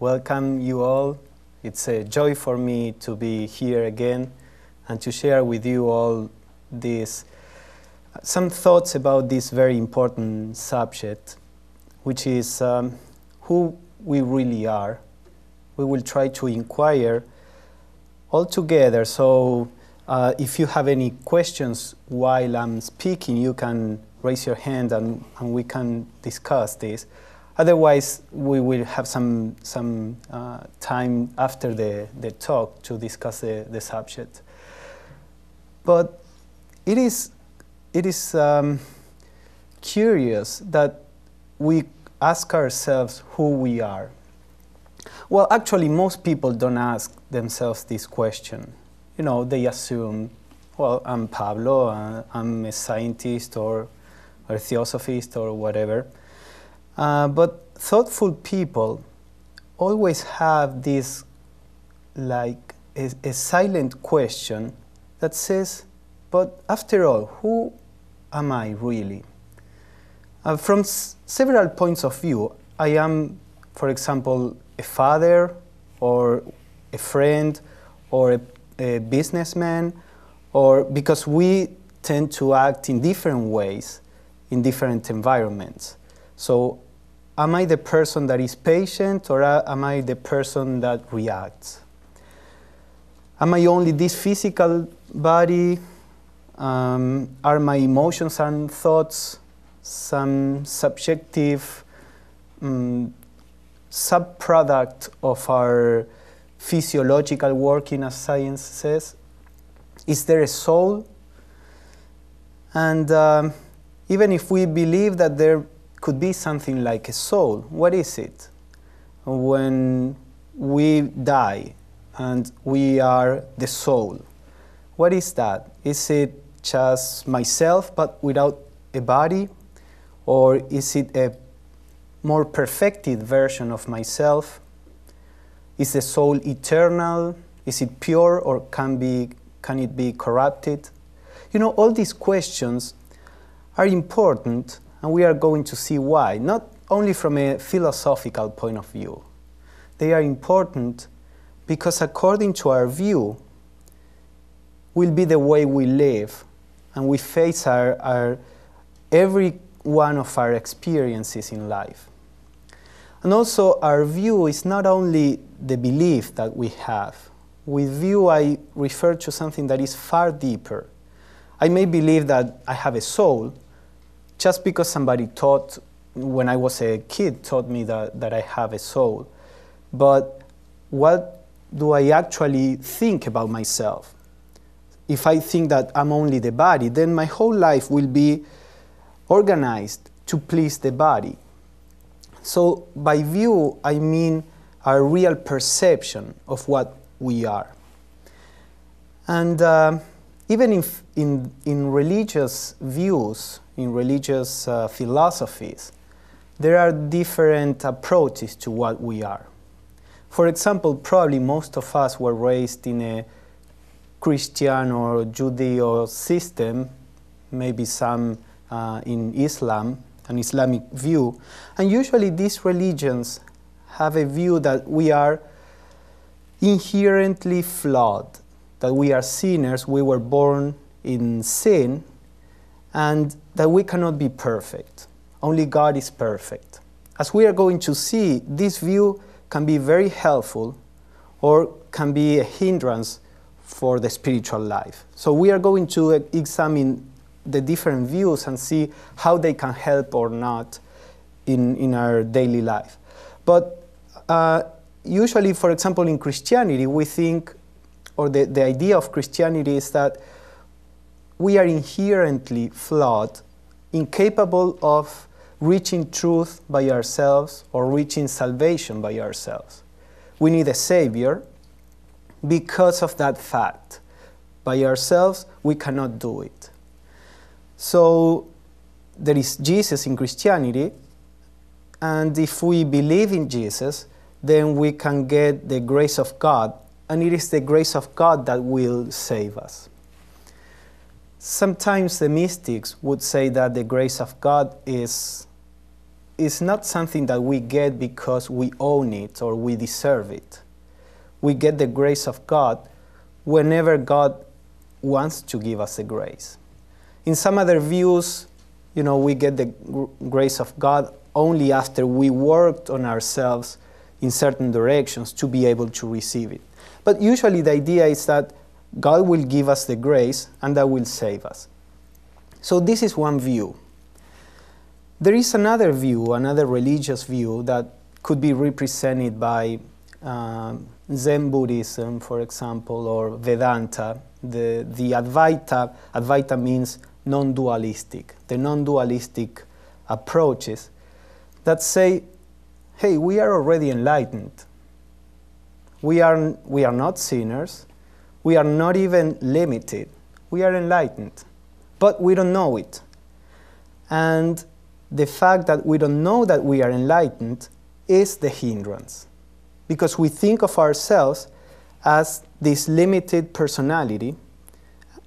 welcome you all. It's a joy for me to be here again and to share with you all some thoughts about this very important subject, which is who we really are. We will try to inquire all together. So if you have any questions while I'm speaking, you can raise your hand and we can discuss this. Otherwise, we will have some time after the talk to discuss the subject. But it is curious that we ask ourselves who we are. Well, actually, most people don't ask themselves this question. You know, they assume, well, I'm Pablo, I'm a scientist or a theosophist or whatever. But thoughtful people always have this, like, a silent question that says, but after all, who am I really? From several points of view, I am, for example, a father or a friend or a businessman, or because we tend to act in different ways in different environments. So am I the person that is patient, or am I the person that reacts? Am I only this physical body? Are my emotions and thoughts some subjective subproduct of our physiological working, as science says? Is there a soul? And even if we believe that there could be something like a soul, what is it? When we die and we are the soul, what is that? Is it just myself but without a body? Or is it a more perfected version of myself? Is the soul eternal? Is it pure, or can it be corrupted? You know, all these questions are important, and we are going to see why, not only from a philosophical point of view. They are important because according to our view, will be the way we live and we face every one of our experiences in life. And also, our view is not only the belief that we have. With view, I refer to something that is far deeper. I may believe that I have a soul just because somebody taught, when I was a kid, taught me that I have a soul. But what do I actually think about myself? If I think that I'm only the body, then my whole life will be organized to please the body. So by view, I mean our real perception of what we are. And even in religious views, in religious philosophies, there are different approaches to what we are. For example, probably most of us were raised in a Christian or Judeo system, maybe some in Islam, an Islamic view. And usually these religions have a view that we are inherently flawed, that we are sinners, we were born in sin, and that we cannot be perfect. Only God is perfect. As we are going to see, this view can be very helpful or can be a hindrance for the spiritual life. So we are going to examine the different views and see how they can help or not in our daily life. But usually, for example, in Christianity, we think, or the idea of Christianity is that we are inherently flawed, incapable of reaching truth by ourselves or reaching salvation by ourselves. We need a Savior because of that fact. By ourselves, we cannot do it. So there is Jesus in Christianity, and if we believe in Jesus, then we can get the grace of God, and it is the grace of God that will save us. Sometimes the mystics would say that the grace of God is is not something that we get because we own it or we deserve it. We get the grace of God whenever God wants to give us the grace. In some other views, we get the grace of God only after we worked on ourselves in certain directions to be able to receive it. But usually the idea is that God will give us the grace and that will save us. So this is one view. There is another view, another religious view that could be represented by Zen Buddhism, for example, or Vedanta. The Advaita. Advaita means non-dualistic. The non-dualistic approaches that say, hey, we are already enlightened. We are not sinners. We are not even limited. We are enlightened. But we don't know it. And the fact that we don't know that we are enlightened is the hindrance. Because we think of ourselves as this limited personality,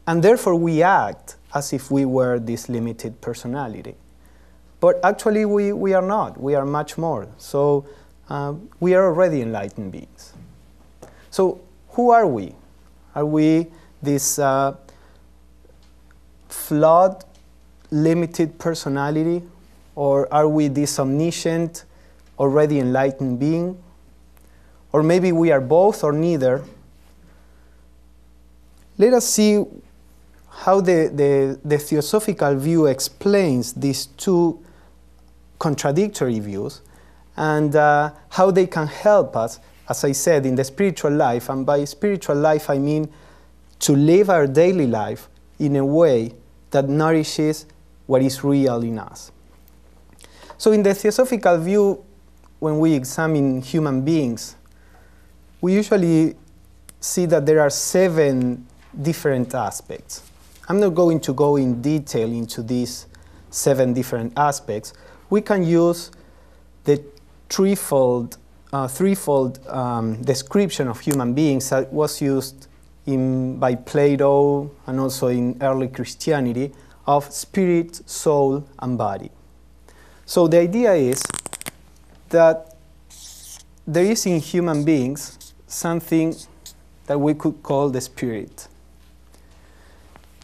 and therefore we act as if we were this limited personality. But actually we are not. We are much more. So we are already enlightened beings. So who are we? Are we this flawed, limited personality? Or are we this omniscient, already enlightened being? Or maybe we are both or neither. Let us see how the Theosophical view explains these two contradictory views and how they can help us, as I said, in the spiritual life. And by spiritual life, I mean to live our daily life in a way that nourishes what is real in us. So in the Theosophical view, when we examine human beings, we usually see that there are 7 different aspects. I'm not going to go in detail into these 7 different aspects. We can use the threefold description of human beings that was used by Plato and also in early Christianity of spirit, soul, and body. So the idea is that there is in human beings something that we could call the spirit.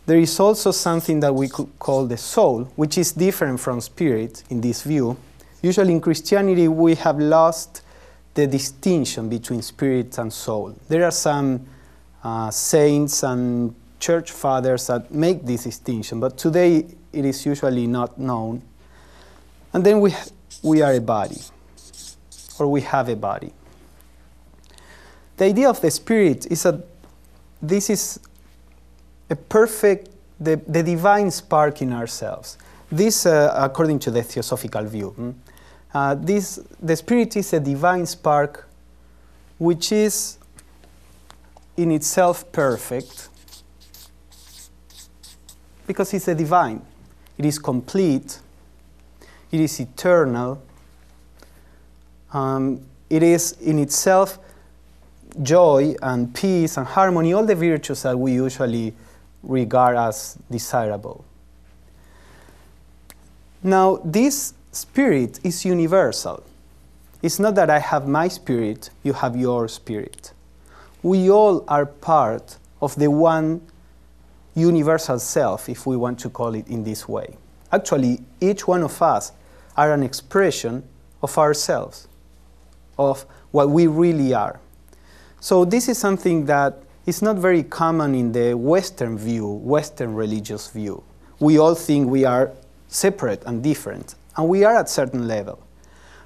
There is also something that we could call the soul, which is different from spirit in this view. Usually in Christianity we have lost the distinction between spirit and soul. There are some saints and church fathers that make this distinction, but today it is usually not known. And then we are a body, or we have a body. The idea of the spirit is that this is a perfect, the divine spark in ourselves. This, according to the Theosophical view, the spirit is a divine spark which is in itself perfect because it's a divine. It is complete. It is eternal. It is in itself joy and peace and harmony, all the virtues that we usually regard as desirable. Now, this spirit is universal. It's not that I have my spirit, you have your spirit. We all are part of the one universal self, if we want to call it in this way. Actually, each one of us are an expression of ourselves, of what we really are. So this is something that is not very common in the Western view, Western religious view. We all think we are separate and different, and we are at a certain level.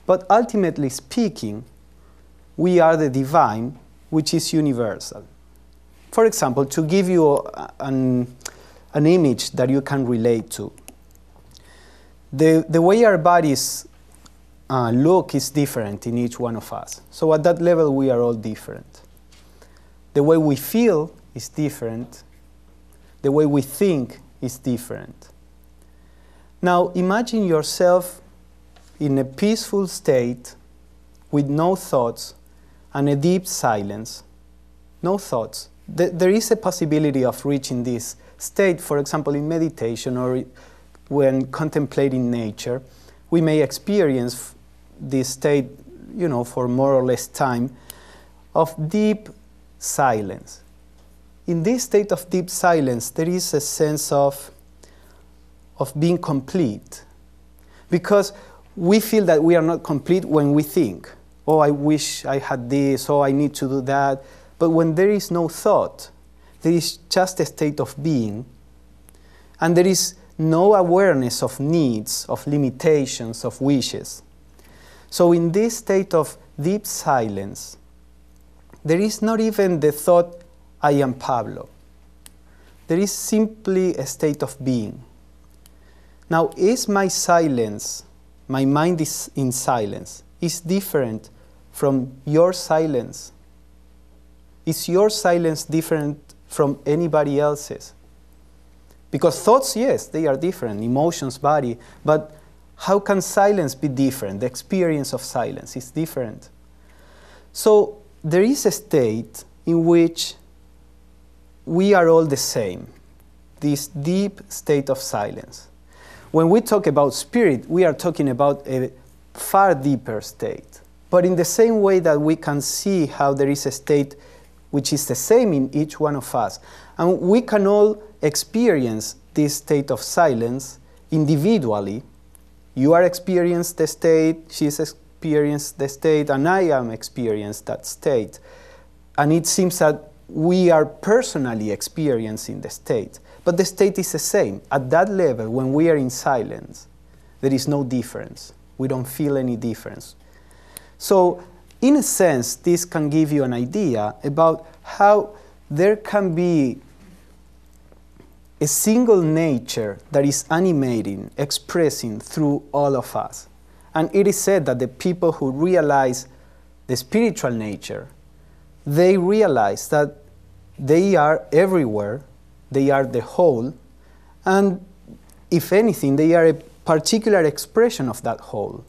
But ultimately speaking, we are the divine, which is universal. For example, to give you an image that you can relate to, the way our bodies look is different in each one of us. So at that level, we are all different. The way we feel is different. The way we think is different. Now, imagine yourself in a peaceful state with no thoughts and a deep silence. No thoughts. There is a possibility of reaching this state, for example, in meditation or when contemplating nature, we may experience this state, for more or less time, of deep silence. In this state of deep silence, there is a sense of being complete. Because we feel that we are not complete when we think, oh, I wish I had this, oh, I need to do that. But when there is no thought, there is just a state of being, and there is no awareness of needs, of limitations, of wishes. So in this state of deep silence, there is not even the thought, I am Pablo. There is simply a state of being. Now, is my silence, my mind is in silence, is different from your silence? Is your silence different from anybody else's? Because thoughts, yes, they are different, emotions, body, but how can silence be different? The experience of silence is different. So there is a state in which we are all the same, this deep state of silence. When we talk about spirit, we are talking about a far deeper state. But in the same way that we can see how there is a state which is the same in each one of us, and we can all experience this state of silence individually. You are experiencing the state, she's experienced the state, and I am experiencing that state. And it seems that we are personally experiencing the state. But the state is the same. At that level, when we are in silence, there is no difference. We don't feel any difference. So, in a sense, this can give you an idea about how there can be a single nature that is animating, expressing through all of us. And it is said that the people who realize the spiritual nature, they realize that they are everywhere, they are the whole, and if anything, they are a particular expression of that whole.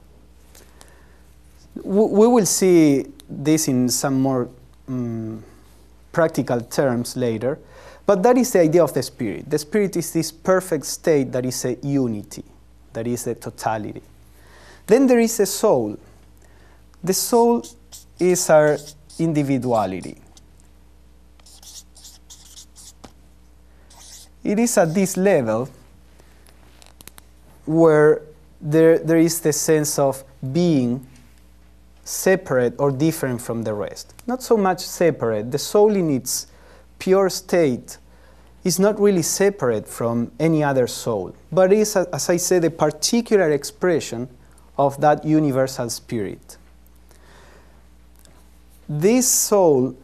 We will see this in some more practical terms later, but that is the idea of the spirit. The spirit is this perfect state that is a unity, that is a totality. Then there is a soul. The soul is our individuality. It is at this level where there is the sense of being separate or different from the rest. Not so much separate. The soul in its pure state is not really separate from any other soul, but is, as I said, a particular expression of that universal spirit. This soul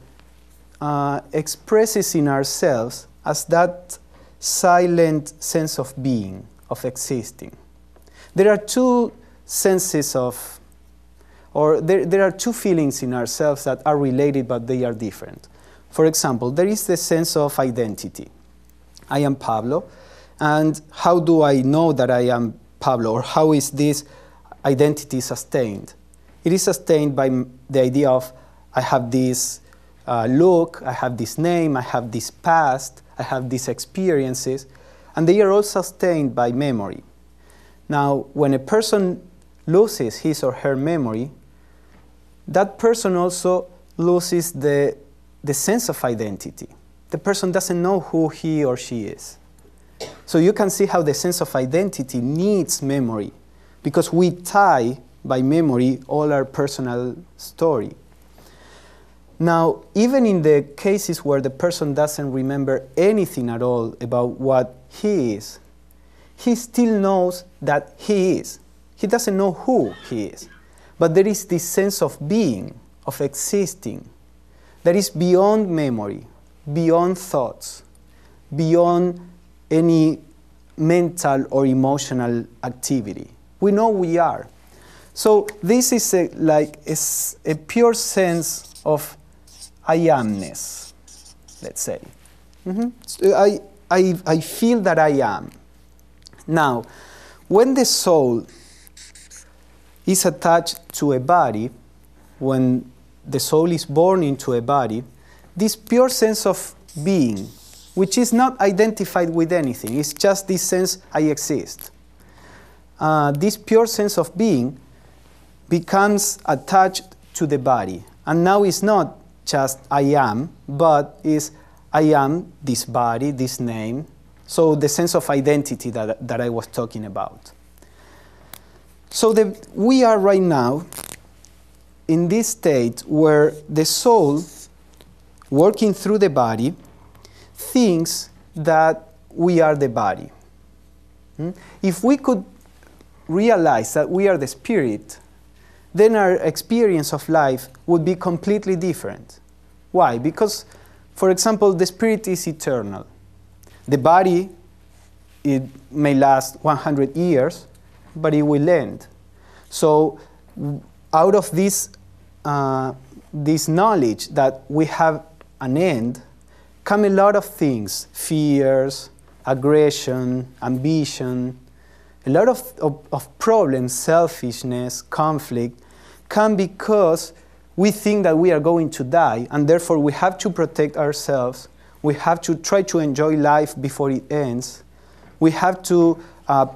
expresses in ourselves as that silent sense of being, of existing. There are two senses of, or there are two feelings in ourselves that are related but they are different. For example, there is the sense of identity. I am Pablo, and how do I know that I am Pablo, or how is this identity sustained? It is sustained by the idea of I have this look, I have this name, I have this past, I have these experiences, and they are all sustained by memory. Now, when a person loses his or her memory, that person also loses the sense of identity. The person doesn't know who he or she is. So you can see how the sense of identity needs memory, because we tie by memory all our personal story. Now, even in the cases where the person doesn't remember anything at all about what he is, he still knows that he is. He doesn't know who he is. But there is this sense of being, of existing, that is beyond memory, beyond thoughts, beyond any mental or emotional activity. We know we are. So this is a pure sense of I amness, let's say. So I feel that I am. Now, when the soul is attached to a body, when the soul is born into a body, this pure sense of being, which is not identified with anything, it's just this sense I exist. this pure sense of being becomes attached to the body. And now it's not just I am, but is I am this body, this name. So the sense of identity that I was talking about. So we are right now in this state where the soul, working through the body, thinks that we are the body. If we could realize that we are the spirit, then our experience of life would be completely different. Why? Because, for example, the spirit is eternal. The body, it may last 100 years, but it will end. So out of this knowledge that we have an end, come a lot of things: fears, aggression, ambition, a lot of problems, selfishness, conflict, come because we think that we are going to die, and therefore we have to protect ourselves. We have to try to enjoy life before it ends. We have to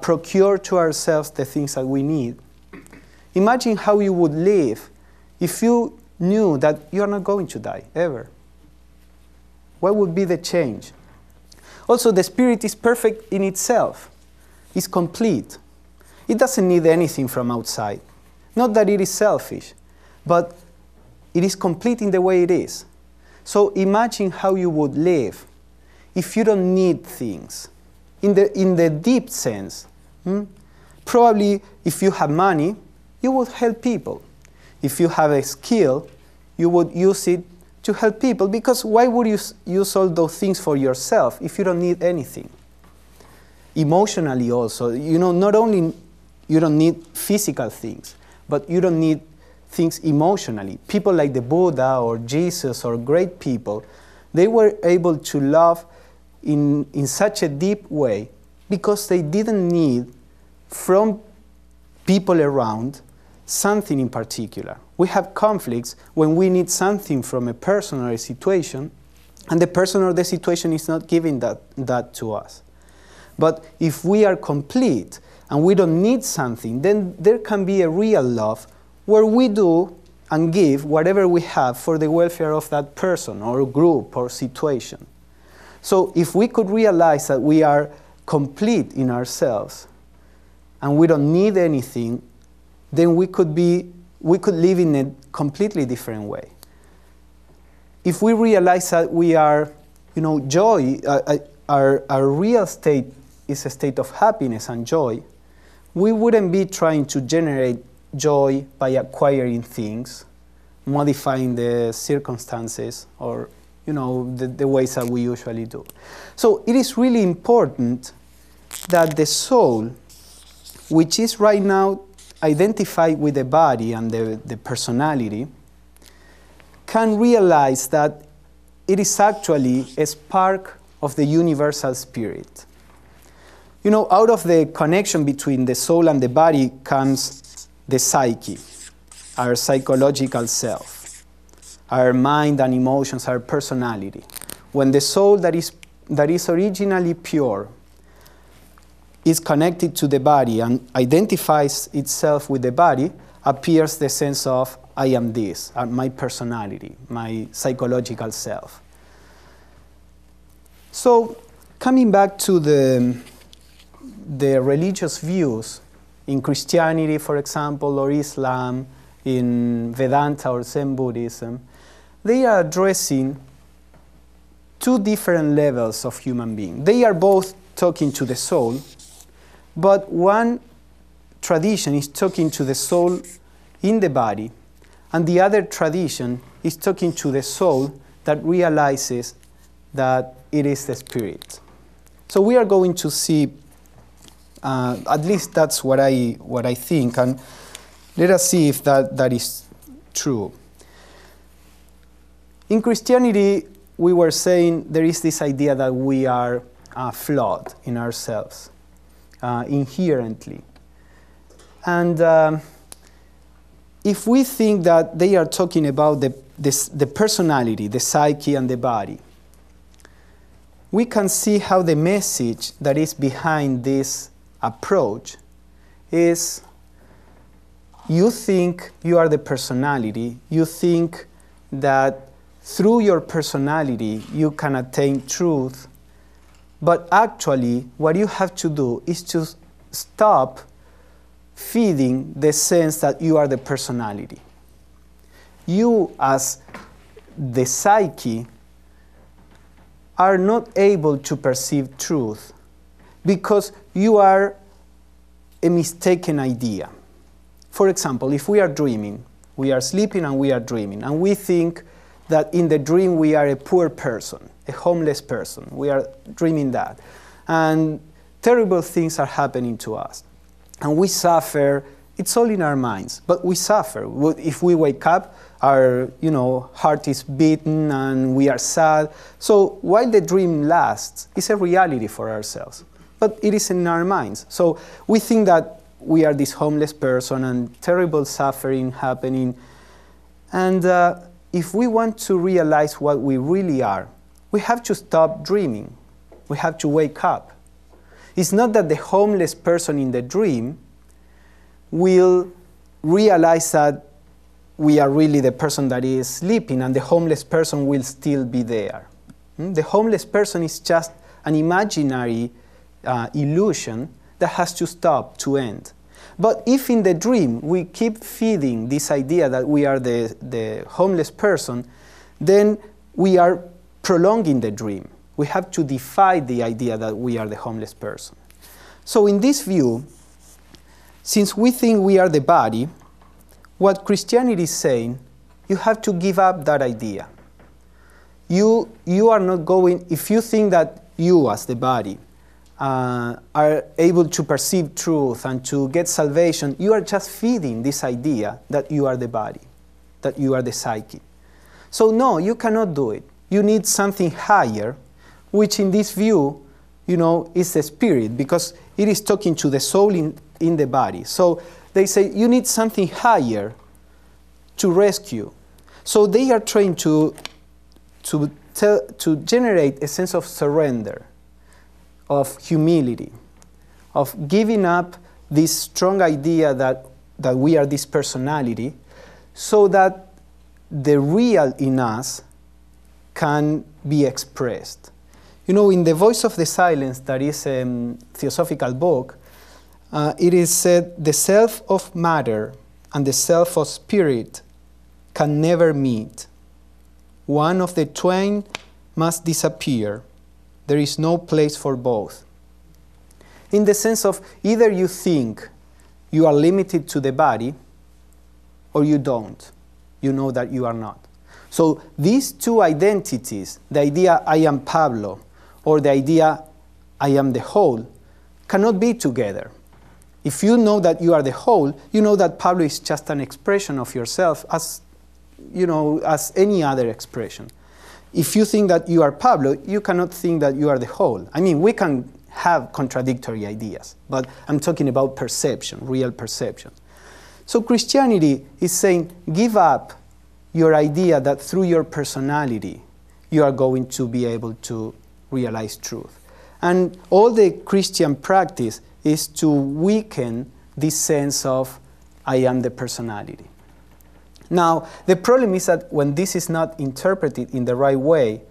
procure to ourselves the things that we need. Imagine how you would live if you knew that you are not going to die, ever. What would be the change? Also, the spirit is perfect in itself. It's complete. It doesn't need anything from outside. Not that it is selfish, but it is complete in the way it is. So imagine how you would live if you don't need things. In the deep sense, probably if you have money, you would help people. If you have a skill, you would use it to help people, because why would you use all those things for yourself if you don't need anything? Emotionally also, not only you don't need physical things, but you don't need things emotionally. People like the Buddha or Jesus or great people, they were able to love in such a deep way because they didn't need from people around something in particular. We have conflicts when we need something from a person or a situation, and the person or the situation is not giving that to us. But if we are complete and we don't need something, then there can be a real love where we do and give whatever we have for the welfare of that person or group or situation. So if we could realize that we are complete in ourselves and we don't need anything, then we could live in a completely different way. If we realize that we are, joy, our real state is a state of happiness and joy, we wouldn't be trying to generate joy by acquiring things, modifying the circumstances, or the ways that we usually do. So it is really important that the soul, which is right now identified with the body and the personality, can realize that it is actually a spark of the universal spirit. Out of the connection between the soul and the body comes the psyche, our psychological self, our mind and emotions, our personality. When the soul that is originally pure is connected to the body and identifies itself with the body, appears the sense of I am this, my personality, my psychological self. So, coming back to the religious views in Christianity, for example, or Islam, in Vedanta or Zen Buddhism, they are addressing two different levels of human being. They are both talking to the soul, but one tradition is talking to the soul in the body, and the other tradition is talking to the soul that realizes that it is the spirit. So we are going to see, at least that's what I think, and let us see if that is true. In Christianity, we were saying there is this idea that we are flawed in ourselves, inherently. And if we think that they are talking about the personality, the psyche, and the body, we can see how the message that is behind this approach is you think you are the personality, you think that through your personality you can attain truth, but actually what you have to do is to stop feeding the sense that you are the personality. You, as the psyche, are not able to perceive truth because you are a mistaken idea. For example, if we are dreaming, we are sleeping and we are dreaming, and we think that in the dream we are a poor person, a homeless person. We are dreaming that. And terrible things are happening to us. And we suffer. It's all in our minds, but we suffer. If we wake up, our heart is beaten and we are sad. So while the dream lasts, it's a reality for ourselves, but it is in our minds. So we think that we are this homeless person and terrible suffering happening. And if we want to realize what we really are, we have to stop dreaming. We have to wake up. It's not that the homeless person in the dream will realize that we are really the person that is sleeping and the homeless person will still be there. The homeless person is just an imaginary illusion that has to stop, to end. But if in the dream we keep feeding this idea that we are the homeless person, then we are prolonging the dream. We have to defy the idea that we are the homeless person. So in this view, since we think we are the body, what Christianity is saying, you have to give up that idea. You are not going, if you think that you as the body are able to perceive truth and to get salvation, you are just feeding this idea that you are the body, that you are the psyche. So no, you cannot do it. You need something higher, which in this view, is the spirit, because it is talking to the soul in the body. So they say you need something higher to rescue. So they are trying to generate a sense of surrender, of humility, of giving up this strong idea that we are this personality, so that the real in us can be expressed. In The Voice of the Silence, that is a theosophical book, it is said, the self of matter and the self of spirit can never meet. One of the twain must disappear. There is no place for both. In the sense of either you think you are limited to the body, or you don't. You know that you are not. So these two identities, the idea I am Pablo, or the idea I am the whole, cannot be together. If you know that you are the whole, you know that Pablo is just an expression of yourself as any other expression. If you think that you are Pablo, you cannot think that you are the whole. I mean, we can have contradictory ideas, but I'm talking about perception, real perception. So Christianity is saying, give up your idea that through your personality you are going to be able to realize truth. And all the Christian practice is to weaken this sense of I am the personality. Now, the problem is that when this is not interpreted in the right way,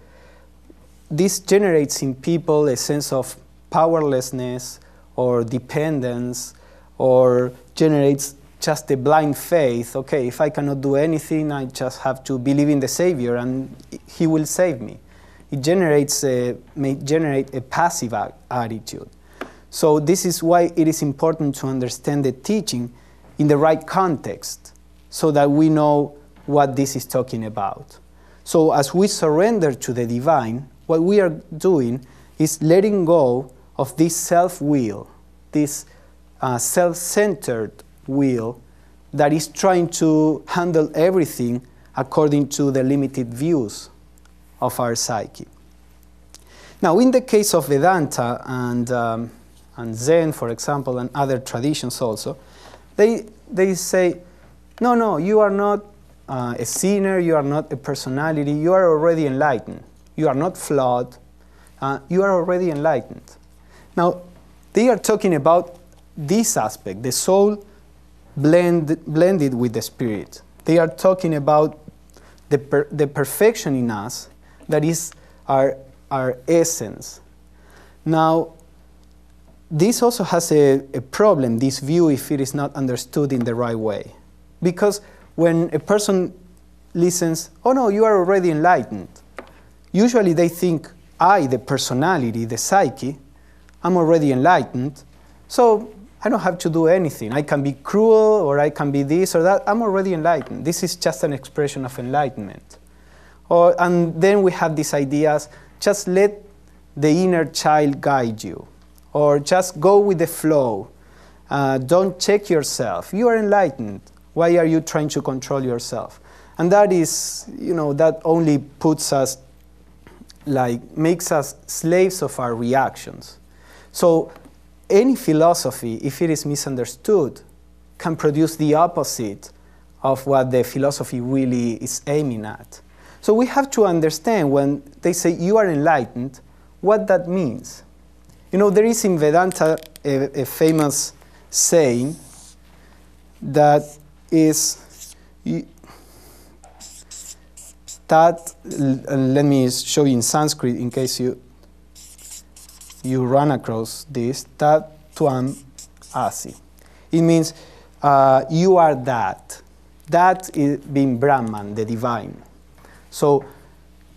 this generates in people a sense of powerlessness or dependence, or generates just a blind faith. Okay, if I cannot do anything, I just have to believe in the Savior and He will save me. It may generate a passive attitude. So this is why it is important to understand the teaching in the right context, so that we know what this is talking about. So as we surrender to the divine, what we are doing is letting go of this self-will, this self-centered will that is trying to handle everything according to the limited views of our psyche. Now, in the case of Vedanta and Zen, for example, and other traditions also, they say, no, you are not a sinner, you are not a personality, you are already enlightened. You are not flawed, you are already enlightened. Now, they are talking about this aspect, the soul blended with the spirit. They are talking about the perfection in us that is our essence. Now, this also has a problem, this view, if it is not understood in the right way. Because when a person listens, oh no, you are already enlightened, usually they think, I, the personality, the psyche, I'm already enlightened, so I don't have to do anything. I can be cruel, or I can be this or that. I'm already enlightened. This is just an expression of enlightenment. And then we have these ideas, just let the inner child guide you, or just go with the flow. Don't check yourself. You are enlightened. Why are you trying to control yourself? And that is, that only puts us, makes us slaves of our reactions. So any philosophy, if it is misunderstood, can produce the opposite of what the philosophy really is aiming at. So we have to understand when they say you are enlightened, what that means. There is in Vedanta a famous saying that is that, let me show you in Sanskrit in case you run across this, tat tvam asi. It means you are that. That is being Brahman, the divine. So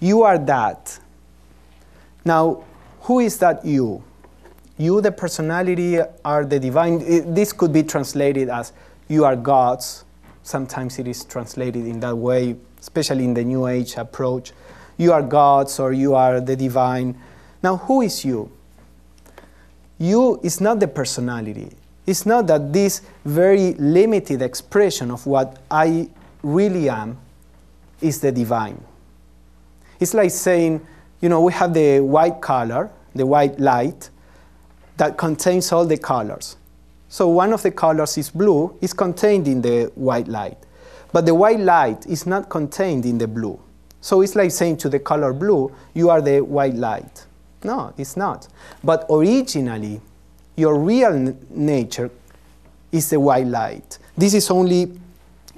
you are that. Now, who is that you? You, the personality, are the divine. This could be translated as you are gods. Sometimes it is translated in that way, especially in the New Age approach. You are gods, or you are the divine. Now, who is you? You is not the personality. It's not that this very limited expression of what I really am is the divine. It's like saying, we have the white color, the white light, that contains all the colors. So one of the colors is blue, is contained in the white light. But the white light is not contained in the blue. So it's like saying to the color blue, you are the white light. No, it's not. But originally, your real nature is the white light. This is only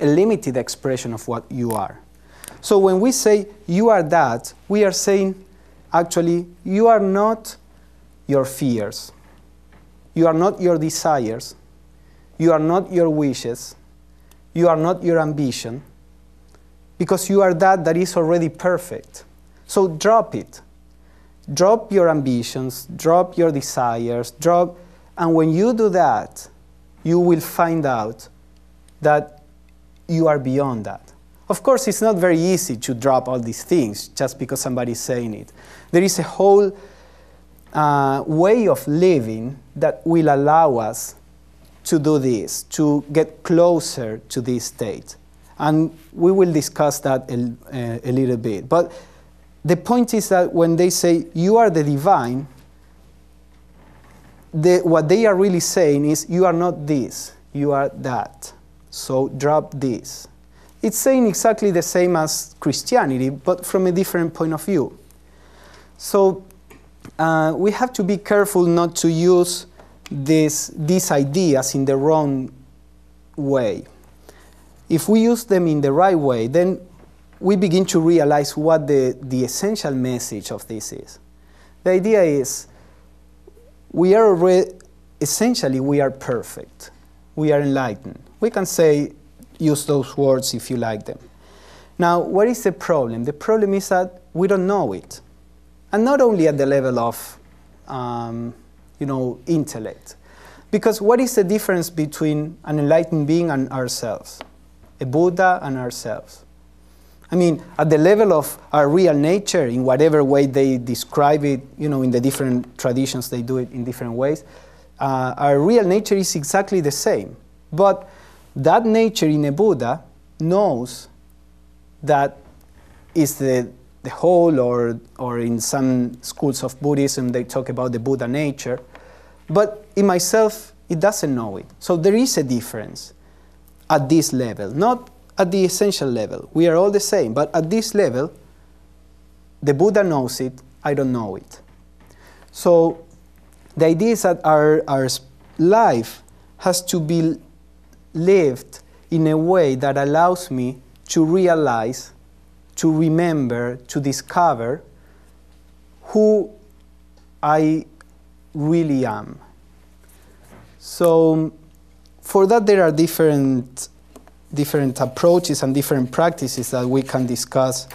a limited expression of what you are. So when we say you are that, we are saying, actually, you are not your fears. You are not your desires. You are not your wishes. You are not your ambition. Because you are that is already perfect. So drop it. Drop your ambitions, drop your desires, and when you do that, you will find out that you are beyond that. Of course, it's not very easy to drop all these things just because somebody is saying it. There is a whole way of living that will allow us to do this, to get closer to this state. And we will discuss that a little bit. But the point is that when they say, you are the divine, what they are really saying is, you are not this, you are that. So drop this. It's saying exactly the same as Christianity, but from a different point of view. So we have to be careful not to use these ideas in the wrong way. If we use them in the right way, then we begin to realize what the essential message of this is. The idea is, essentially we are perfect. We are enlightened. We can use those words if you like them. Now, what is the problem? The problem is that we don't know it. And not only at the level of, intellect. Because what is the difference between an enlightened being and ourselves? A Buddha and ourselves. I mean, at the level of our real nature, in whatever way they describe it, in the different traditions, they do it in different ways, our real nature is exactly the same. But that nature in a Buddha knows that is the whole, or in some schools of Buddhism, they talk about the Buddha nature. But in myself, it doesn't know it. So there is a difference at this level, not at the essential level. We are all the same, but at this level, the Buddha knows it, I don't know it. So the idea is that our life has to be lived in a way that allows me to realize, to remember, to discover who I really am. So for that there are different approaches and different practices that we can discuss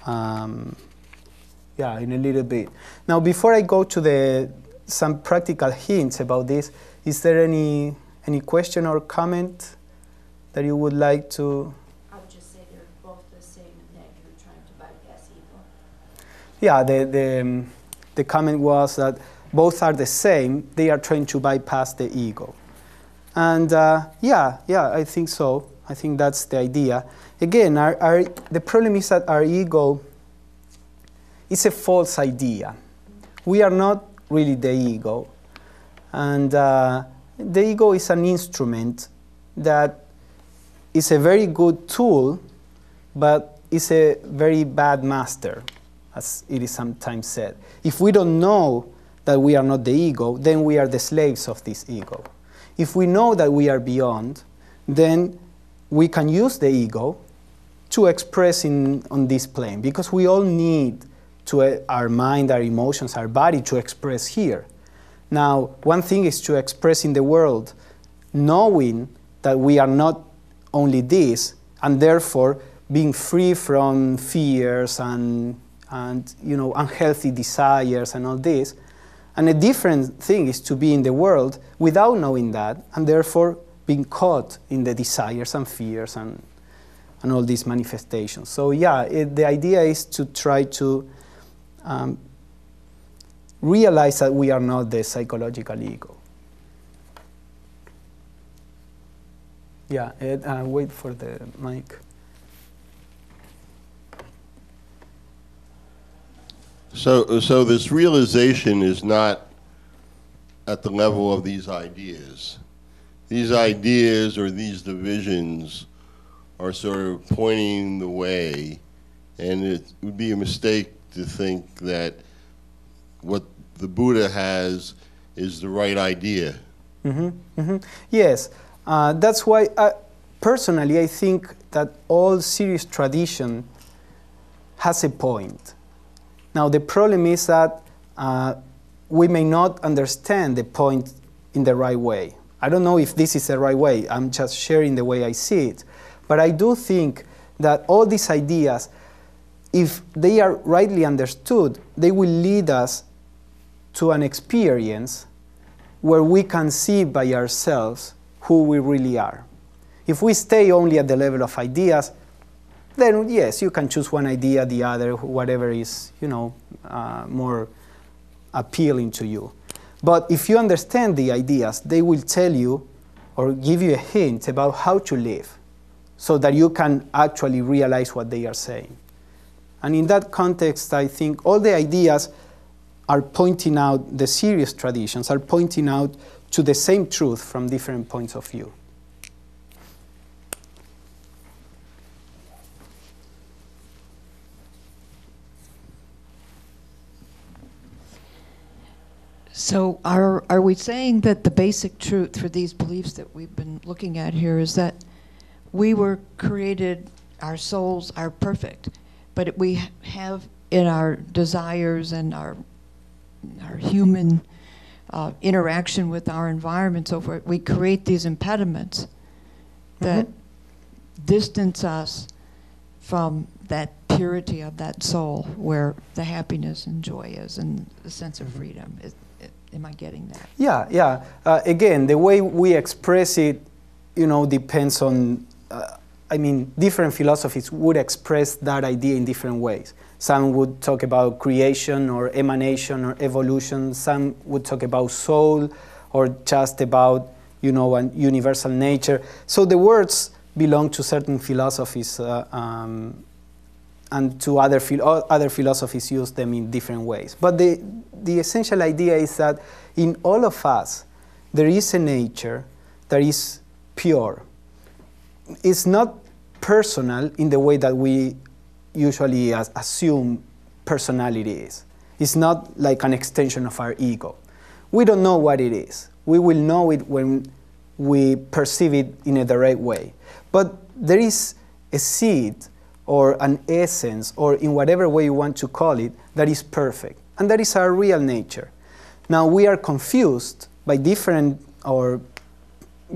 in a little bit. Now before I go to some practical hints about this, is there any question or comment that you would like to? I would just say they're both the same and that you're trying to bypass ego. Yeah, the comment was that both are the same. They are trying to bypass the ego. And yeah, I think so. I think that's the idea. Again, the problem is that our ego is a false idea. We are not really the ego. And the ego is an instrument that is a very good tool, but is a very bad master, as it is sometimes said. If we don't know that we are not the ego, then we are the slaves of this ego. If we know that we are beyond, then we can use the ego to express on this plane, because we all need our mind, our emotions, our body to express here. Now, one thing is to express in the world, knowing that we are not only this, and therefore being free from fears and unhealthy desires and all this. And a different thing is to be in the world without knowing that, and therefore being caught in the desires and fears and all these manifestations. So yeah, the idea is to try to realize that we are not the psychological ego. Yeah, Ed, wait for the mic. So this realization is not at the level of these ideas. These ideas or these divisions are sort of pointing the way, and it would be a mistake to think that what the Buddha has is the right idea. Mm-hmm, mm-hmm. Yes, that's why personally I think that all serious tradition has a point. Now the problem is that we may not understand the point in the right way. I don't know if this is the right way, I'm just sharing the way I see it. But I do think that all these ideas, if they are rightly understood, they will lead us to an experience where we can see by ourselves who we really are. If we stay only at the level of ideas, then yes, you can choose one idea, the other, whatever is, more appealing to you. But if you understand the ideas, they will tell you or give you a hint about how to live so that you can actually realize what they are saying. And in that context, I think all the ideas are pointing out, the serious traditions are pointing out to the same truth from different points of view. So are we saying that the basic truth for these beliefs that we've been looking at here is that we were created, our souls are perfect, but we have in our desires and our human interaction with our environment, so forth, we create these impediments that distance us from that purity of that soul where the happiness and joy is and the sense of freedom. Am I getting that? Yeah. Again, the way we express it, depends on, different philosophies would express that idea in different ways. Some would talk about creation or emanation or evolution. Some would talk about soul or just about, an universal nature. So the words belong to certain philosophies and to other philosophies use them in different ways. But the essential idea is that in all of us, there is a nature that is pure. It's not personal in the way that we usually assume personality is. It's not like an extension of our ego. We don't know what it is. We will know it when we perceive it in a direct way. But there is a seed or an essence, or in whatever way you want to call it, that is perfect. And that is our real nature. Now we are confused by different, or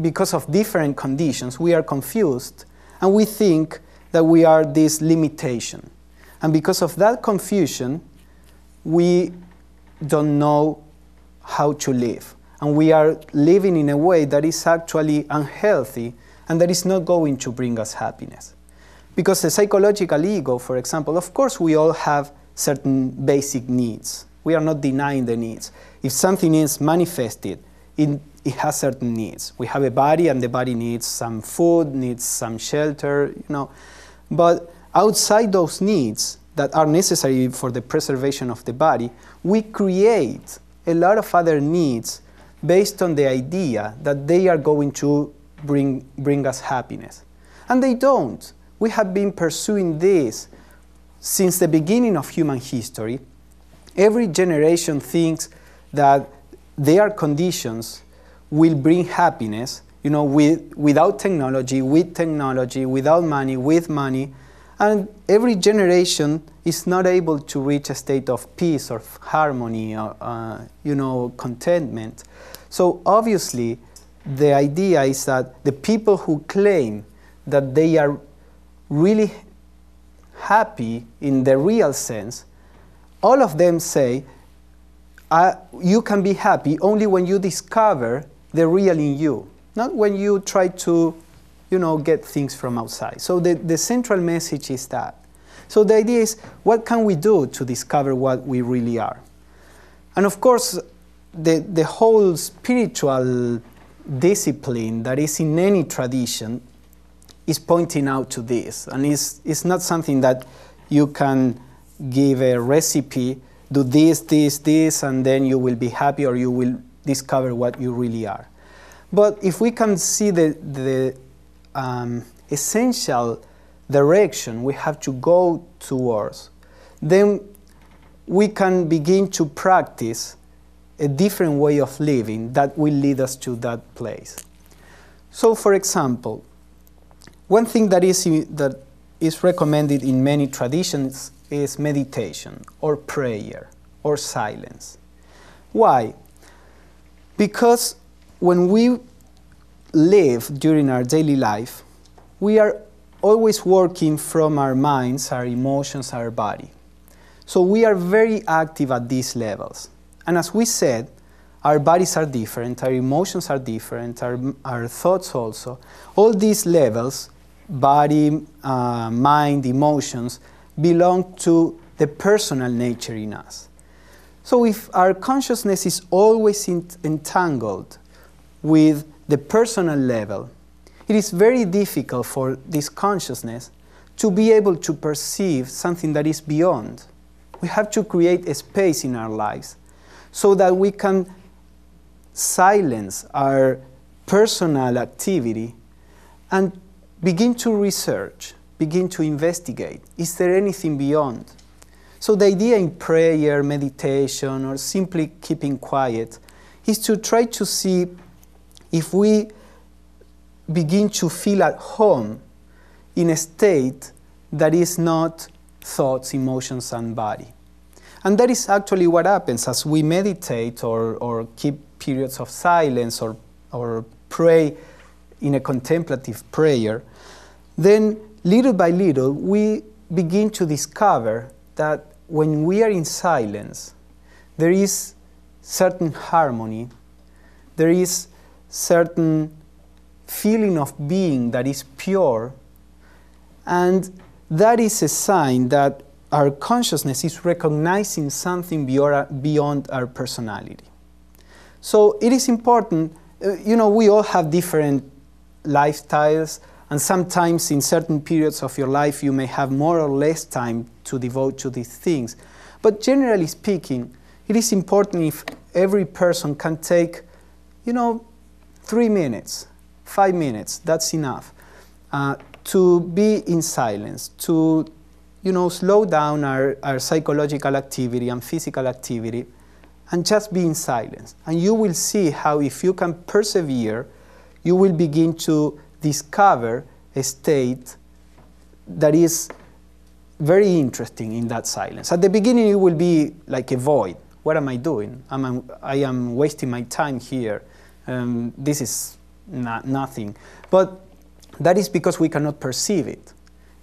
because of different conditions, we are confused and we think that we are this limitation. And because of that confusion, we don't know how to live. And we are living in a way that is actually unhealthy and that is not going to bring us happiness. Because the psychological ego, for example, of course we all have certain basic needs. We are not denying the needs. If something is manifested, it has certain needs. We have a body and the body needs some food, needs some shelter, But outside those needs that are necessary for the preservation of the body, we create a lot of other needs based on the idea that they are going to bring us happiness. And they don't. We have been pursuing this since the beginning of human history. Every generation thinks that their conditions will bring happiness, without technology, with technology, without money, with money. And every generation is not able to reach a state of peace or harmony or, contentment. So obviously, the idea is that the people who claim that they are really happy in the real sense, all of them say, you can be happy only when you discover the real in you, not when you try to, get things from outside. So the central message is that. So the idea is, what can we do to discover what we really are? And of course, the whole spiritual discipline that is in any tradition is pointing out to this. And it's not something that you can give a recipe, do this, and then you will be happy or you will discover what you really are. But if we can see the essential direction we have to go towards, then we can begin to practice a different way of living that will lead us to that place. So, for example, one thing that is recommended in many traditions is meditation or prayer or silence. Why? Because when we live during our daily life, we are always working from our minds, our emotions, our body. So we are very active at these levels. And as we said, our bodies are different, our emotions are different, our thoughts also. All these levels, body, mind, emotions, belong to the personal nature in us. So if our consciousness is always entangled with the personal level, it is very difficult for this consciousness to be able to perceive something that is beyond. We have to create a space in our lives so that we can silence our personal activity and begin to research, begin to investigate. Is there anything beyond? So the idea in prayer, meditation, or simply keeping quiet is to try to see if we begin to feel at home in a state that is not thoughts, emotions, and body. And that is actually what happens as we meditate or keep periods of silence or pray in a contemplative prayer. Then little by little we begin to discover that when we are in silence, there is certain harmony, there is certain feeling of being that is pure, and that is a sign that our consciousness is recognizing something beyond our personality. So it is important, we all have different lifestyles, and sometimes in certain periods of your life you may have more or less time to devote to these things. But generally speaking, it is important if every person can take, 3 minutes, 5 minutes, that's enough, to be in silence, to slow down our psychological activity and physical activity and just be in silence. And you will see how if you can persevere, you will begin to discover a state that is very interesting in that silence. At the beginning, it will be like a void. What am I doing? I am wasting my time here. This is nothing. But that is because we cannot perceive it.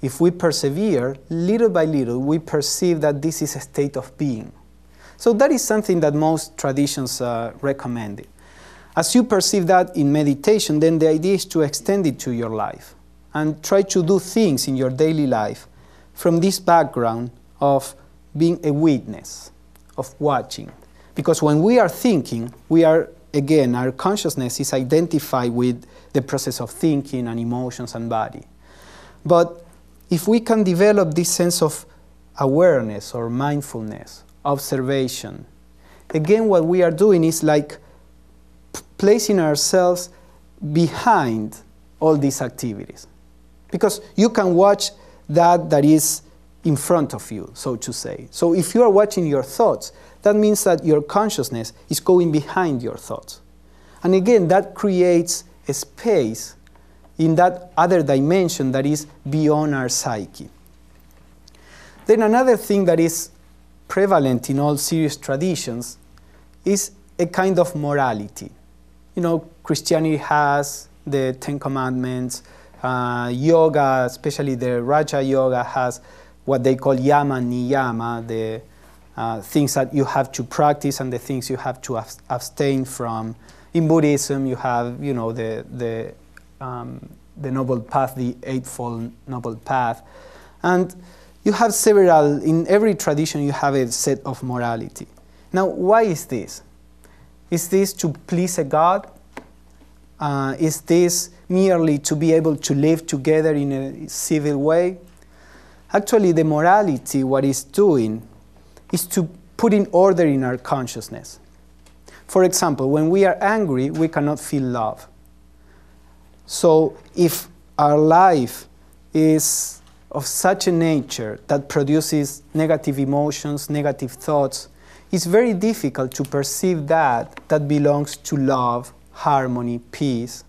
If we persevere, little by little, we perceive that this is a state of being. So that is something that most traditions recommend. As you perceive that in meditation, then the idea is to extend it to your life and try to do things in your daily life from this background of being a witness, of watching. Because when we are thinking, we are, again, our consciousness is identified with the process of thinking and emotions and body. But if we can develop this sense of awareness or mindfulness, observation, again, what we are doing is like placing ourselves behind all these activities. Because you can watch that is in front of you, so to say. So if you are watching your thoughts, that means that your consciousness is going behind your thoughts. And again, that creates a space in that other dimension that is beyond our psyche. Then another thing that is prevalent in all serious traditions is a kind of morality. You know, Christianity has the Ten Commandments. Yoga, especially the Raja Yoga, has what they call yama and niyama, the things that you have to practice and the things you have to abstain from. In Buddhism, you have, you know, the Noble Path, the Eightfold Noble Path. And you have several, in every tradition you have a set of morality. Now, why is this? Is this to please a god? Is this merely to be able to live together in a civil way? Actually, the morality, what it's doing, is to put in order in our consciousness. For example, when we are angry, we cannot feel love. So if our life is of such a nature that produces negative emotions, negative thoughts, it's very difficult to perceive that belongs to love, harmony, peace.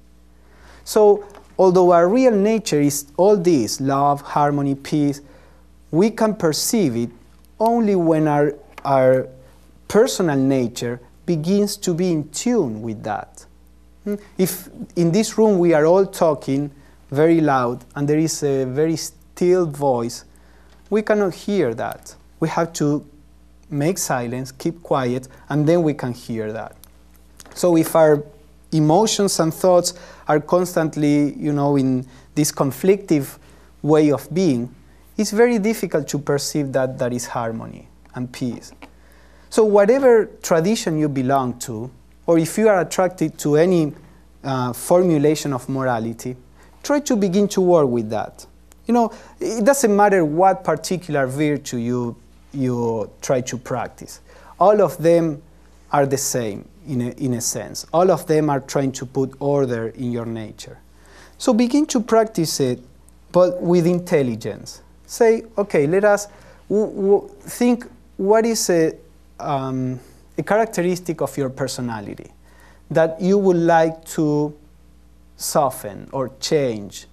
So although our real nature is all this, love, harmony, peace, we can perceive it only when our personal nature begins to be in tune with that. If in this room we are all talking very loud and there is a very still voice, we cannot hear that. We have to make silence, keep quiet, and then we can hear that. So if our emotions and thoughts are constantly, you know, in this conflictive way of being, it's very difficult to perceive that is harmony and peace. So whatever tradition you belong to, or if you are attracted to any formulation of morality, try to begin to work with that. You know, it doesn't matter what particular virtue you try to practice. All of them are the same in a sense. All of them are trying to put order in your nature. So begin to practice it, but with intelligence. Say, okay, let us think what is a characteristic of your personality that you would like to soften or change.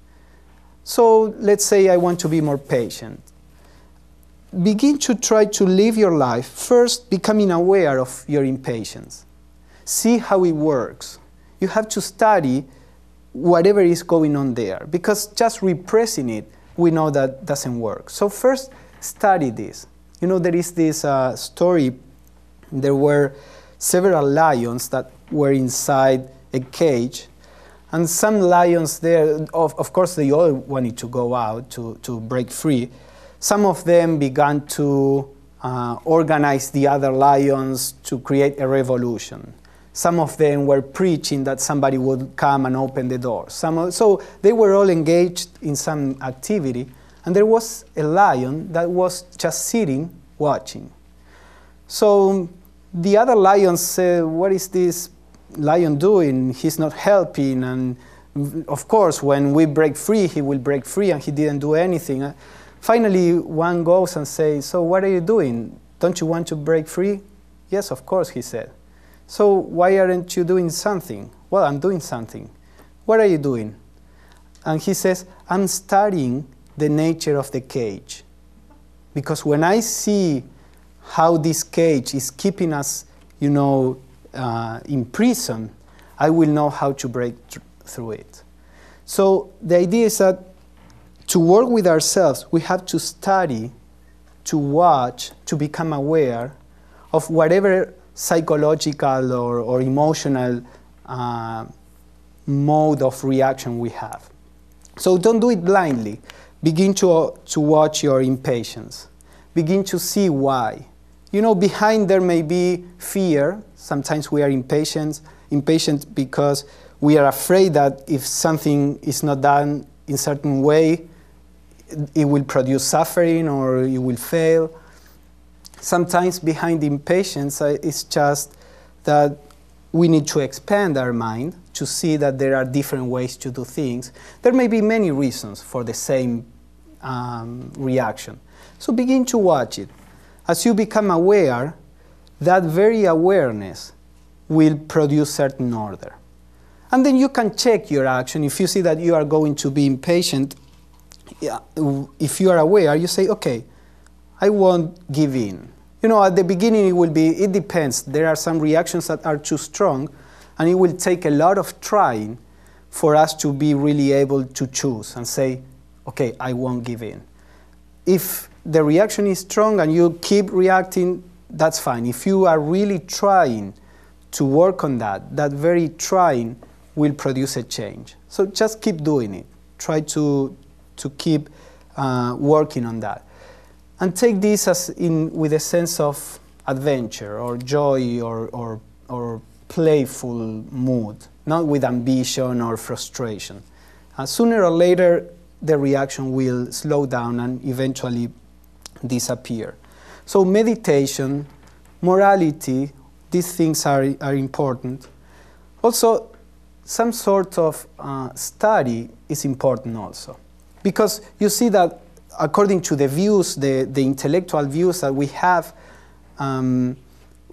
So let's say I want to be more patient. Begin to try to live your life first becoming aware of your impatience. See how it works. You have to study whatever is going on there, because just repressing it, we know that doesn't work. So first, study this. You know, there is this story. There were several lions that were inside a cage, and some lions there, of course, they all wanted to go out to break free. Some of them began to organize the other lions to create a revolution. Some of them were preaching that somebody would come and open the door. So they were all engaged in some activity, and there was a lion that was just sitting, watching. So the other lions said, what is this lion doing? He's not helping, and of course, when we break free, he will break free, and he didn't do anything. Finally, one goes and says, so what are you doing? Don't you want to break free? Yes, of course, he said. So why aren't you doing something? Well, I'm doing something. what are you doing? And he says, I'm studying the nature of the cage. Because when I see how this cage is keeping us, in prison, I will know how to break through it. So the idea is that to work with ourselves, we have to study, to watch, to become aware of whatever psychological or emotional mode of reaction we have. So don't do it blindly. Begin to watch your impatience. Begin to see why. Behind there may be fear. Sometimes we are impatient because we are afraid that if something is not done in a certain way, it will produce suffering or it will fail. Sometimes behind impatience it's just that we need to expand our mind to see that there are different ways to do things. There may be many reasons for the same reaction. So begin to watch it. As you become aware, that very awareness will produce certain order. And then you can check your action. If you see that you are going to be impatient, if you are aware, you say, okay, I won't give in. At the beginning it depends. There are some reactions that are too strong, and it will take a lot of trying for us to be really able to choose and say, okay, I won't give in. If the reaction is strong and you keep reacting, that's fine. If you are really trying to work on that, that very trying will produce a change. So just keep doing it. Try to keep working on that. And take this with a sense of adventure or joy or playful mood, not with ambition or frustration. Sooner or later, the reaction will slow down and eventually disappear. So meditation, morality, these things are important. Also, some sort of study is important also. Because you see that according to the views, the intellectual views that we have,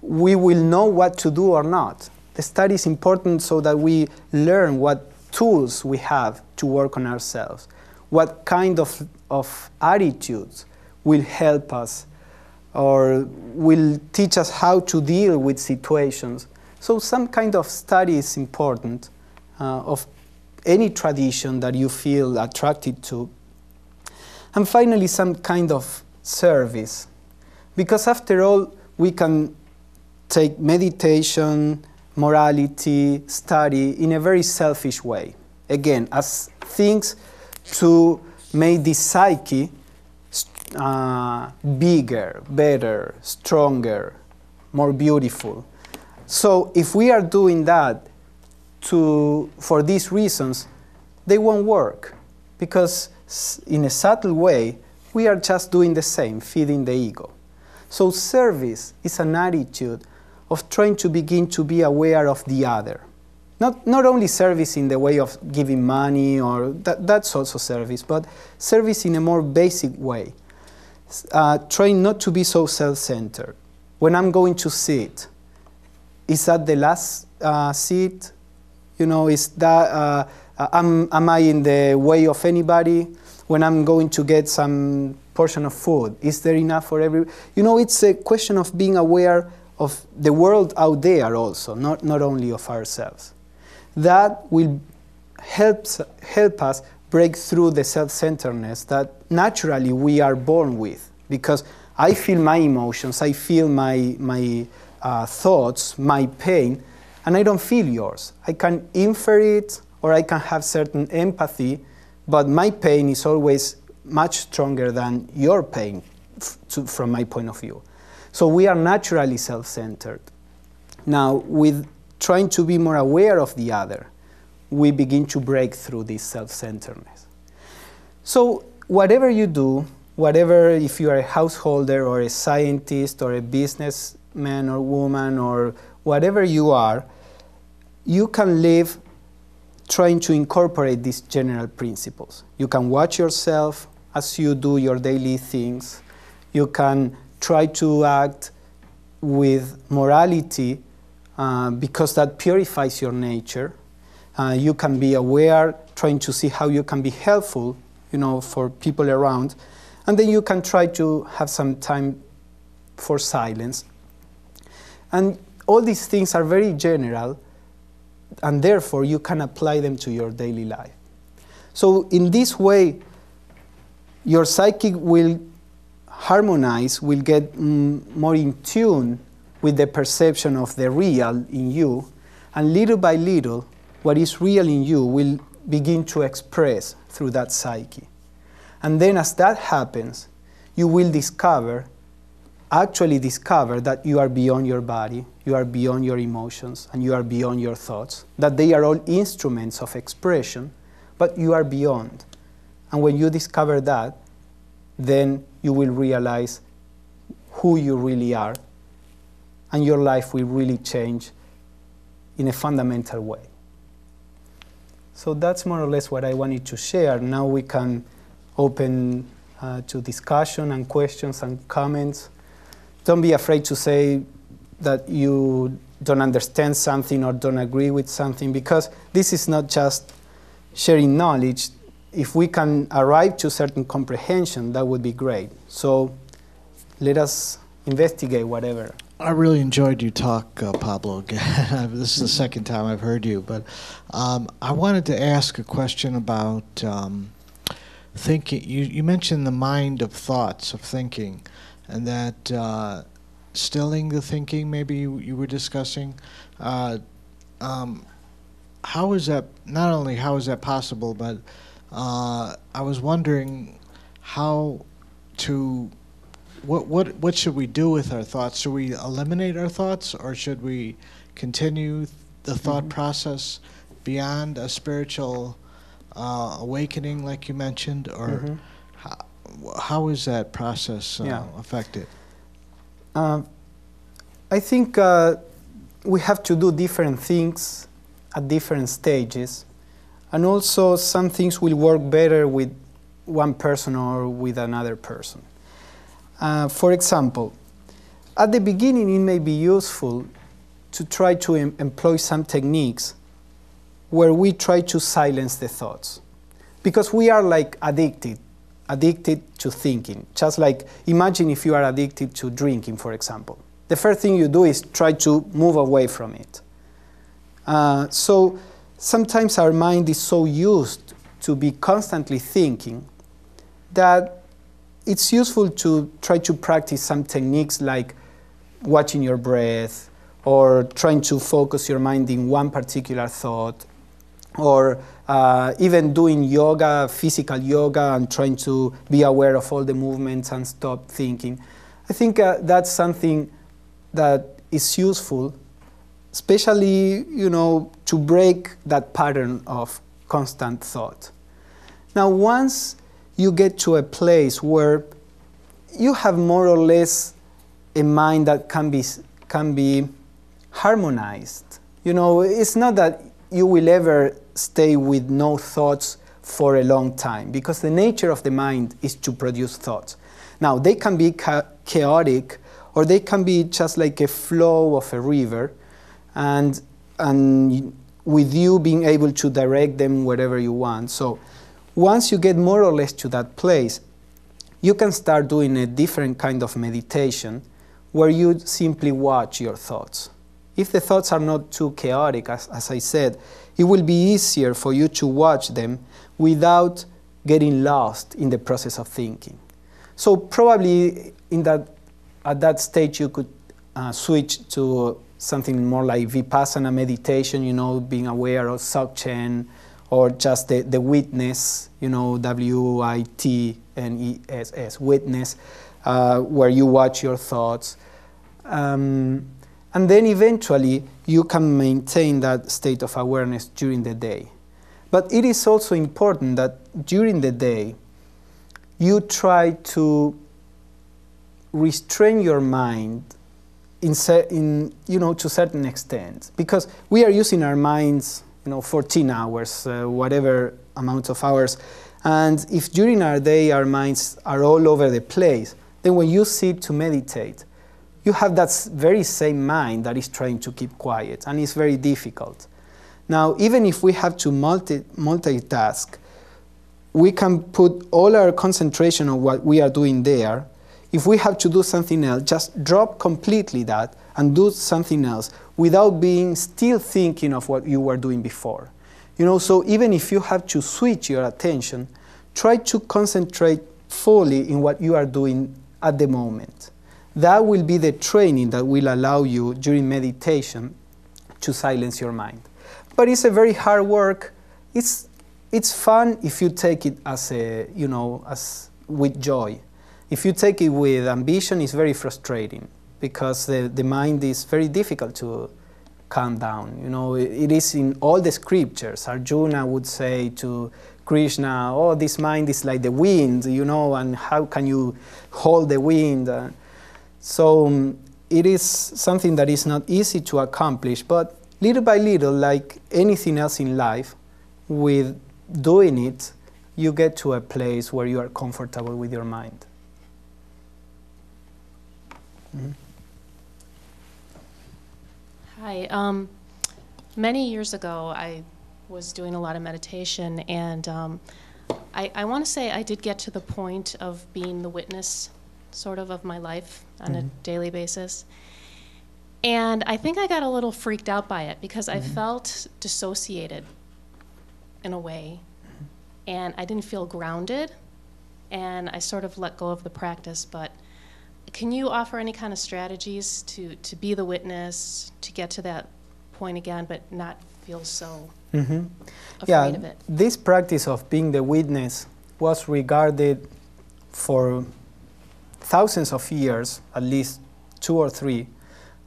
we will know what to do or not. The study is important so that we learn what tools we have to work on ourselves, what kind of attitudes will help us or will teach us how to deal with situations. So some kind of study is important of any tradition that you feel attracted to. And finally, some kind of service. Because after all, we can take meditation, morality, study in a very selfish way. Again, as things to make the psyche bigger, better, stronger, more beautiful. So if we are doing that for these reasons, they won't work. Because in a subtle way, we are just doing the same, feeding the ego. So service is an attitude of trying to begin to be aware of the other. Not only service in the way of giving money, or that's also service, but service in a more basic way. Trying not to be so self-centered. When I'm going to sit, is that the last seat? Is that, am I in the way of anybody? When I'm going to get some portion of food, is there enough for everyone? It's a question of being aware of the world out there also, not only of ourselves. That will help us break through the self-centeredness that naturally we are born with. Because I feel my emotions, I feel my thoughts, my pain, and I don't feel yours. I can infer it, or I can have certain empathy, but my pain is always much stronger than your pain from my point of view. So we are naturally self-centered. Now, with trying to be more aware of the other, we begin to break through this self-centeredness. So whatever you do, if you are a householder or a scientist or a businessman or woman or whatever you are, you can live trying to incorporate these general principles. You can watch yourself as you do your daily things. You can try to act with morality because that purifies your nature. You can be aware, trying to see how you can be helpful, for people around. And then you can try to have some time for silence. And all these things are very general, and therefore you can apply them to your daily life. So in this way, your psychic will harmonize, will get more in tune with the perception of the real in you, and little by little, what is real in you will begin to express through that psyche. And then as that happens, you will actually discover that you are beyond your body, you are beyond your emotions, and you are beyond your thoughts, that they are all instruments of expression, but you are beyond. And when you discover that, then you will realize who you really are, and your life will really change in a fundamental way. So that's more or less what I wanted to share. Now we can open to discussion and questions and comments. Don't be afraid to say that you don't understand something or don't agree with something, because this is not just sharing knowledge. If we can arrive to certain comprehension, that would be great. So let us investigate whatever. I really enjoyed you talk, Pablo. Again, this is the second time I've heard you, but I wanted to ask a question about thinking. You mentioned the mind of thoughts, of thinking, and that stilling the thinking, maybe you were discussing. How is that, not only how is that possible, but I was wondering how to, what should we do with our thoughts? Should we eliminate our thoughts, or should we continue the thought process beyond a spiritual awakening, like you mentioned, or how is that process affected? I think we have to do different things at different stages, and also some things will work better with one person or with another person. For example, at the beginning it may be useful to try to employ some techniques where we try to silence the thoughts, because we are like addicted to thinking. Just like, imagine if you are addicted to drinking, for example. The first thing you do is try to move away from it. So sometimes our mind is so used to be constantly thinking that it's useful to try to practice some techniques like watching your breath, or trying to focus your mind in one particular thought, or even doing yoga, physical yoga, and trying to be aware of all the movements and stop thinking. I think that's something that is useful, especially, to break that pattern of constant thought. Now, once you get to a place where you have more or less a mind that can be harmonized, it's not that you will ever stay with no thoughts for a long time, because the nature of the mind is to produce thoughts. Now, they can be chaotic, or they can be just like a flow of a river, and with you being able to direct them wherever you want. So once you get more or less to that place, you can start doing a different kind of meditation where you simply watch your thoughts. If the thoughts are not too chaotic, as I said, it will be easier for you to watch them without getting lost in the process of thinking. So probably at that stage you could switch to something more like Vipassana meditation, being aware of Dzogchen, or just the witness, WITNESS, witness, where you watch your thoughts. And then eventually you can maintain that state of awareness during the day. But it is also important that during the day you try to restrain your mind to certain extent, because we are using our minds 14 hours, whatever amount of hours, and if during our day our minds are all over the place, then when you sit to meditate, you have that very same mind that is trying to keep quiet, and it's very difficult. Now, even if we have to multitask, we can put all our concentration on what we are doing there. If we have to do something else, just drop completely that and do something else without being still thinking of what you were doing before. You know, so even if you have to switch your attention, try to concentrate fully in what you are doing at the moment. That will be the training that will allow you during meditation to silence your mind. But it's a very hard work. It's fun if you take it as as with joy. If you take it with ambition, it's very frustrating because the mind is very difficult to calm down. You know, it is in all the scriptures. Arjuna would say to Krishna, "Oh, this mind is like the wind, you know, and how can you hold the wind?" So it is something that is not easy to accomplish, but little by little, like anything else in life, with doing it, you get to a place where you are comfortable with your mind. Mm-hmm. Hi. Many years ago, I was doing a lot of meditation, and I want to say I did get to the point of being the witness, sort of my life on a daily basis. And I think I got a little freaked out by it because I felt dissociated in a way, and I didn't feel grounded, and I sort of let go of the practice. But can you offer any kind of strategies to be the witness, to get to that point again, but not feel so afraid of it? This practice of being the witness was regarded for thousands of years, at least 2 or 3,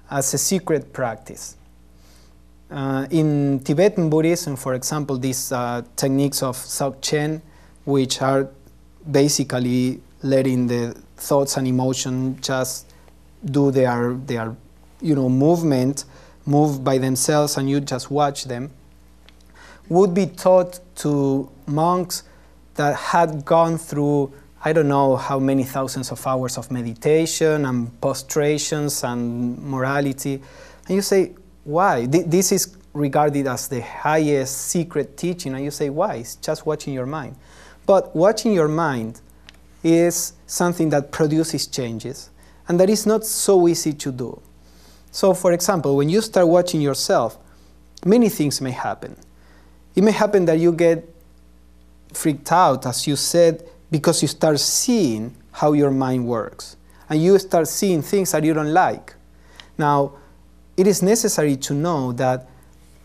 as a secret practice. In Tibetan Buddhism, for example, these techniques of Dzogchen, which are basically letting the thoughts and emotions just do their move by themselves, and you just watch them, would be taught to monks that had gone through I don't know how many thousands of hours of meditation and prostrations and morality. And you say, why? This is regarded as the highest secret teaching. And you say, why? It's just watching your mind. But watching your mind is something that produces changes, and that is not so easy to do. So, for example, when you start watching yourself, many things may happen. It may happen that you get freaked out, as you said, because you start seeing how your mind works, and you start seeing things that you don't like. Now, it is necessary to know that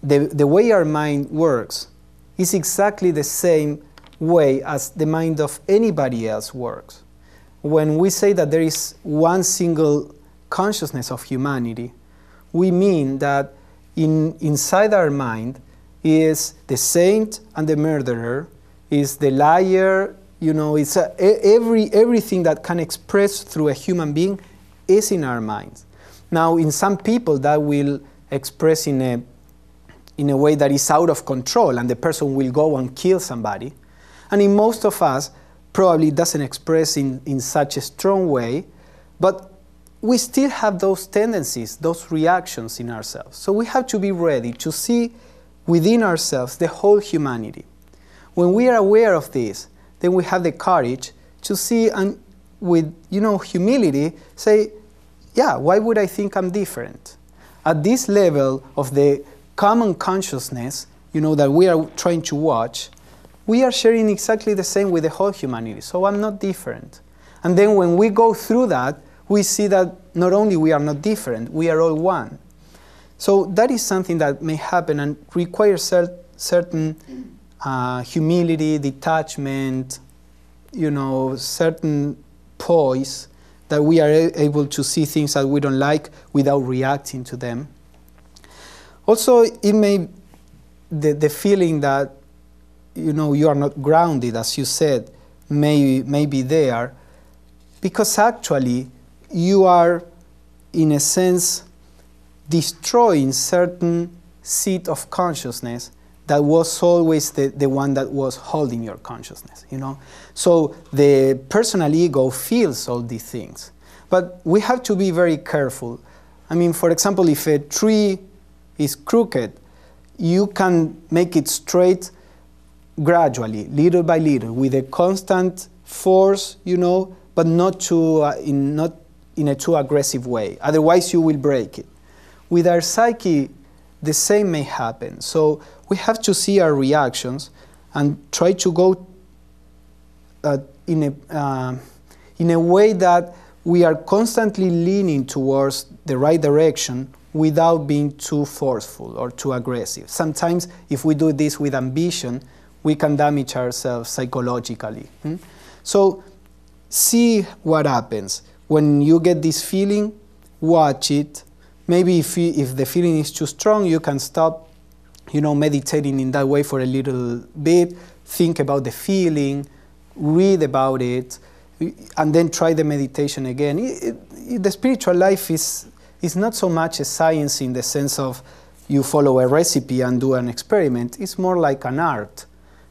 the way our mind works is exactly the same way as the mind of anybody else works. When we say that there is one single consciousness of humanity, we mean that inside our mind is the saint and the murderer, is the liar. You know, it's everything that can express through a human being is in our minds. Now, in some people, that will express in a way that is out of control, and the person will go and kill somebody. And in most of us, probably doesn't express in such a strong way, but we still have those tendencies, those reactions in ourselves. So we have to be ready to see within ourselves the whole humanity. When we are aware of this, then we have the courage to see and with humility say, yeah, why would I think I'm different? At this level of the common consciousness, that we are trying to watch, we are sharing exactly the same with the whole humanity. So I'm not different. And then when we go through that, we see that not only we are not different, we are all one. So that is something that may happen and requires certain humility, detachment, certain poise, that we are able to see things that we don't like without reacting to them. Also, it may, the feeling that, you are not grounded, as you said, may be there, because actually you are, in a sense, destroying certain seat of consciousness that was always the one that was holding your consciousness, So the personal ego feels all these things. But we have to be very careful. I mean, for example, if a tree is crooked, you can make it straight gradually, little by little, with a constant force, you know, but not in a too aggressive way. Otherwise, you will break it. With our psyche, the same may happen. So we have to see our reactions and try to go in a way that we are constantly leaning towards the right direction without being too forceful or too aggressive. Sometimes, if we do this with ambition, we can damage ourselves psychologically. So see what happens. When you get this feeling, watch it. Maybe if the feeling is too strong, you can stop, you know, meditating in that way for a little bit, think about the feeling, read about it, and then try the meditation again. The spiritual life is not so much a science in the sense of you follow a recipe and do an experiment. It's more like an art.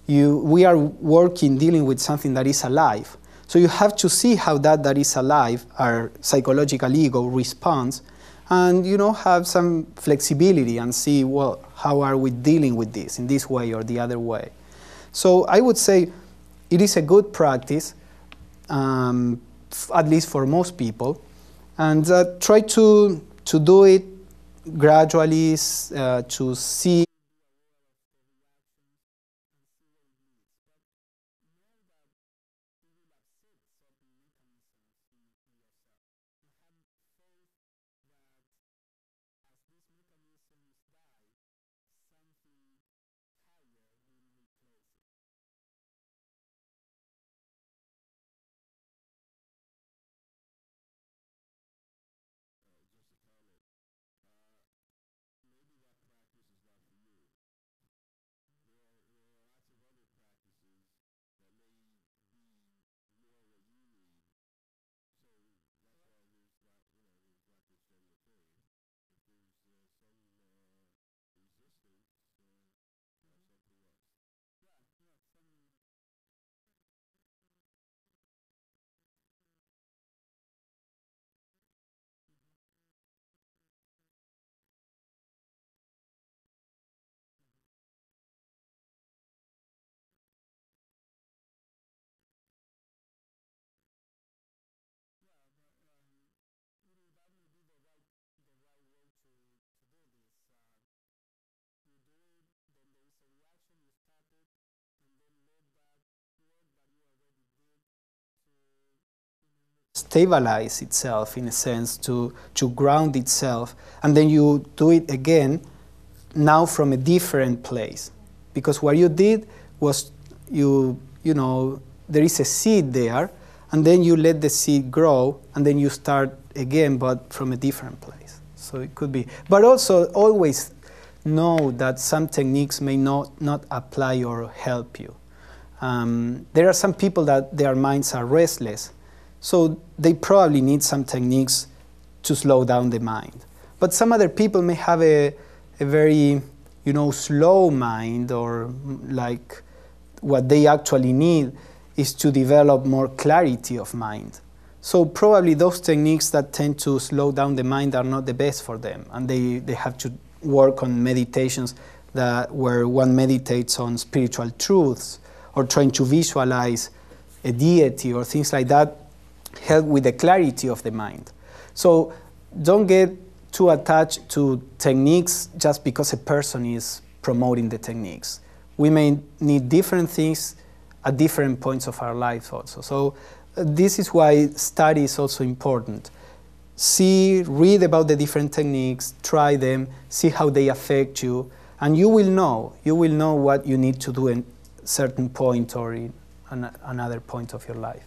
We are dealing with something that is alive. So you have to see how that is alive, our psychological ego responds, and, you know, have some flexibility and see, well, how are we dealing with this in this way or the other way. So I would say it is a good practice, at least for most people, and try to do it gradually, to see. Stabilize itself, in a sense, to ground itself, and then you do it again, now from a different place. Because what you did was, you know, there is a seed there, and then you let the seed grow, and then you start again, but from a different place. So it could be. But also, always know that some techniques may not apply or help you. There are some people that their minds are restless, so they probably need some techniques to slow down the mind. But some other people may have a very, you know, slow mind, or like what they actually need is to develop more clarity of mind. So probably those techniques that tend to slow down the mind are not the best for them, and they have to work on meditations where one meditates on spiritual truths, or trying to visualize a deity or things like that, help with the clarity of the mind. So don't get too attached to techniques just because a person is promoting the techniques. We may need different things at different points of our lives also. So this is why study is also important. Read about the different techniques, try them, see how they affect you, and you will know what you need to do in a certain point or in another point of your life.